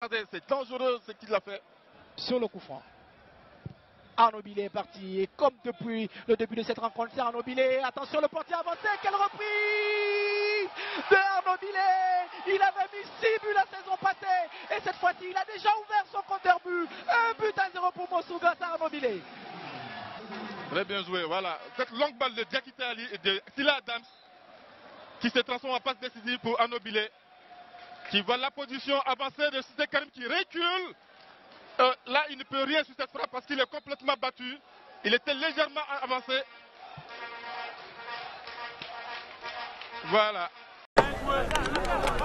Regardez, c'est dangereux ce qu'il a fait. Sur le coup franc. Arnaud Billet est parti. Et comme depuis le début de cette rencontre, c'est Arnaud Billet. Attention, le portier avancé. Quelle reprise de Arnaud Billet. Il avait mis 6 buts la saison passée. Et cette fois-ci, il a déjà ouvert son compteur but. 1-0 pour Mossoul grâce à Arnaud Billet. Très bien joué, voilà. Cette longue balle de Diakité Ali et de Sylla Adams qui se transforme en passe décisive pour Arnaud Billet, qui voit la position avancée de Cissé Karim qui recule. Là, il ne peut rien sur cette frappe parce qu'il est complètement battu. Il était légèrement avancé. Voilà.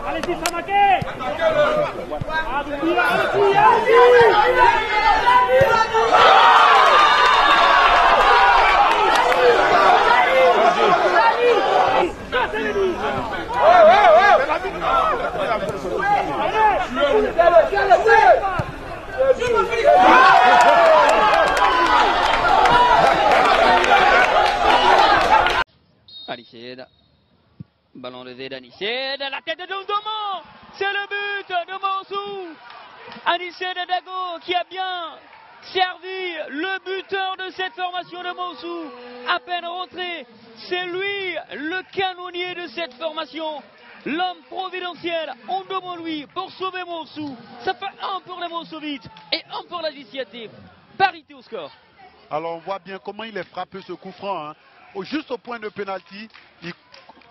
Allez-y, Samaké! Aniched, ballon levé d'Aniched, la tête de Ndomo, c'est le but de Monsou. Aniched Dago qui a bien servi le buteur de cette formation de Monsou. À peine rentré, c'est lui le canonnier de cette formation. L'homme providentiel, Ndomo lui, pour sauver Monsou. Ça fait 1 pour les Monsouvites et 1 pour la JCAT. Parité au score. Alors on voit bien comment il est frappé ce coup franc. Hein. Juste au point de pénalty,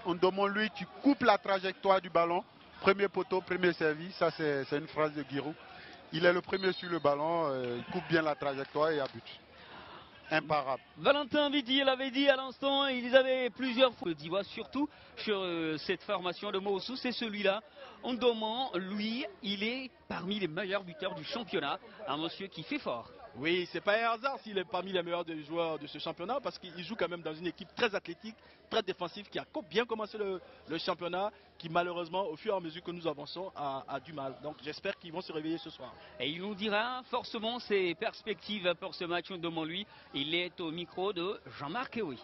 Ndomo lui, tu coupes la trajectoire du ballon. Premier poteau, premier service. Ça c'est une phrase de Giroud. Il est le premier sur le ballon, il coupe bien la trajectoire et il y a but. Imparable. Valentin Vidi l'avait dit à l'instant, ils avaient plusieurs fois dit surtout sur cette formation de Mossoul, c'est celui-là. Ndomo, lui, il est parmi les meilleurs buteurs du championnat. Un monsieur qui fait fort. Oui, c'est pas un hasard s'il est parmi les meilleurs des joueurs de ce championnat parce qu'il joue quand même dans une équipe très athlétique, très défensive qui a bien commencé le championnat, qui malheureusement au fur et à mesure que nous avançons a du mal. Donc j'espère qu'ils vont se réveiller ce soir. Et il nous dira forcément ses perspectives pour ce match. Ndomo lui, il est au micro de Jean-Marc Eoui.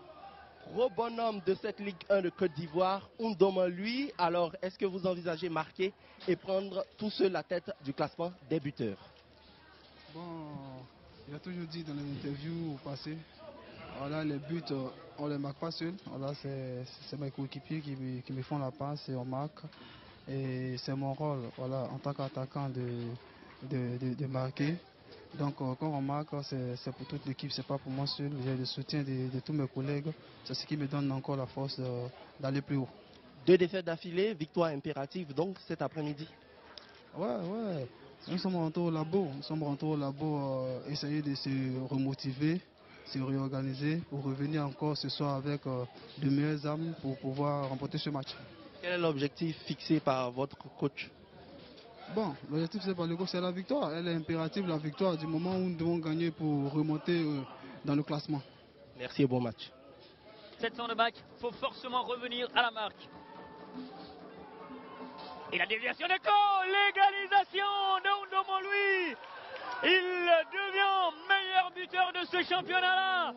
Gros bonhomme de cette Ligue 1 de Côte d'Ivoire, Ndomo lui. Alors est-ce que vous envisagez marquer et prendre tout seul la tête du classement des buteurs? Bon, il a toujours dit dans les interviews au passé, voilà, les buts, on ne les marque pas seul. Voilà, c'est mes coéquipiers qui me font la passe et on marque. Et c'est mon rôle, voilà, en tant qu'attaquant de marquer. Donc quand on marque, c'est pour toute l'équipe, c'est pas pour moi seul. J'ai le soutien de tous mes collègues. C'est ce qui me donne encore la force d'aller plus haut. 2 défaites d'affilée, victoire impérative donc cet après-midi. Ouais. Nous sommes rentrés au labo, essayer de se remotiver, se réorganiser pour revenir encore ce soir avec de meilleures armes pour pouvoir remporter ce match. Quel est l'objectif fixé par votre coach? Bon, l'objectif fixé par le coach, c'est la victoire. Elle est impérative, la victoire, du moment où nous devons gagner pour remonter dans le classement. Merci et bon match. 700 de bac, il faut forcément revenir à la marque. Et la déviation de Ko, l'égalisation de Ndomo lui. Il devient meilleur buteur de ce championnat-là.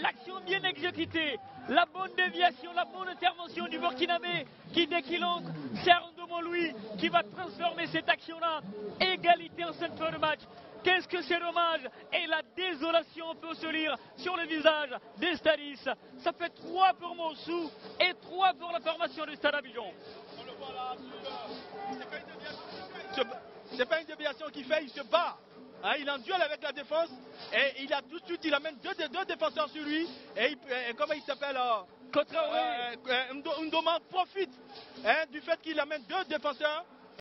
L'action bien exécutée, la bonne déviation, la bonne intervention du Burkinabé qui dès qu'il entre, c'est Ndomo lui qui va transformer cette action-là. Égalité en cette fin de match. Qu'est-ce que c'est dommage. Et la désolation peut se lire sur le visage des stadistes. Ça fait 3 pour Monsou et 3 pour la formation du Stade Abidjan. On le voit là, c'est pas une déviation qu'il fait, il se bat. Hein, il est en duel avec la défense et il a tout de suite, il amène deux défenseurs sur lui et comment il s'appelle Traoré. Ndomo profite du fait qu'il amène 2 défenseurs